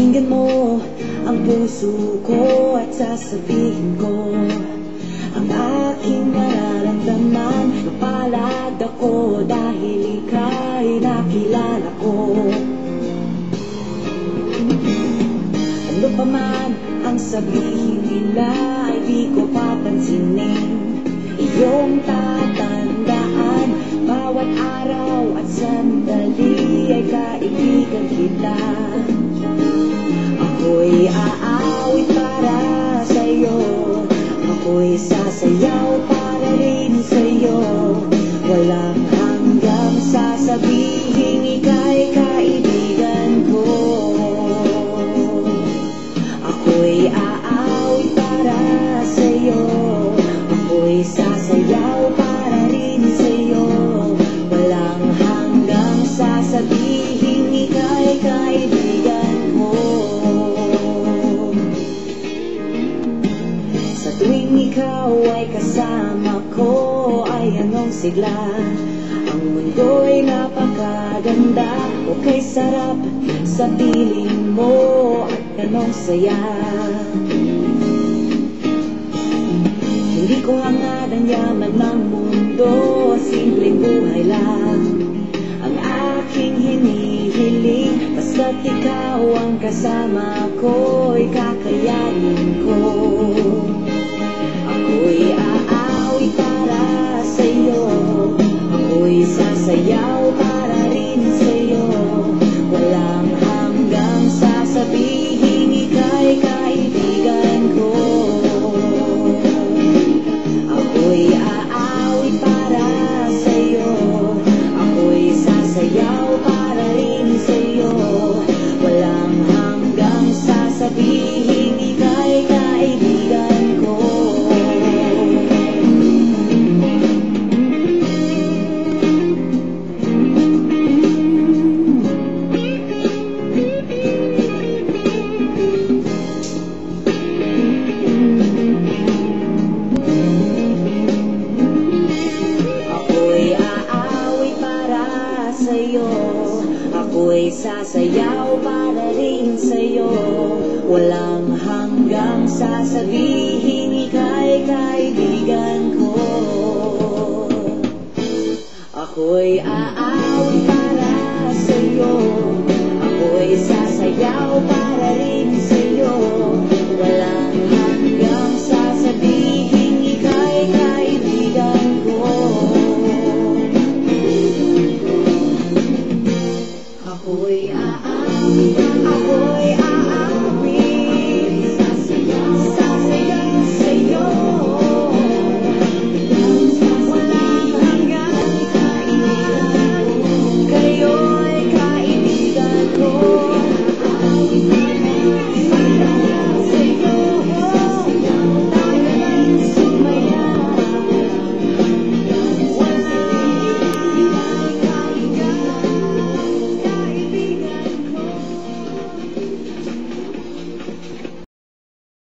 Pakinggan mo ang puso ko at sasabihin ko ang aking nararamdaman. Mapalad ako dahil ika'y nakilala ko. Ano pa man ang sabihin nila ay di ko papansinin. Iyong tatandaan, bawat araw at sandali ay kaibigan kita. Ako'y aawit para sa'yo, ako'y sasayaw para rin sa'yo. Walang hanggang sasabihin ika'y kaibigan ko. Ako'y aawit para sa'yo, ako'y sasayaw para rin sa'yo. Walang hanggang sasabihin ika'y kaibigan ko. Sa tuwing ikaw ay kasama ko ay anong sigla. Ang mundo'y napakaganda, okay sarap sa piling mo at anong saya. Hindi ko hangad ang yaman ng mundo, simpleng buhay lang ang aking hinihiling. Basta't ikaw ang kasama ko'y kakayanin ko. Ako'y aawit para sa'yo, ako'y sasayaw para rin sa'yo. Walang hanggang sasabihin ika'y kaibigan ko. Ako'y aawit para sa'yo, ako'y sasayaw para rin sa'yo. Walang hanggang sasabihin ika'y kaibigan ko. Ako'y sasayaw para rin sa'yo. Walang hanggang sasabihin ika'y kaibigan ko. Ako'y aawit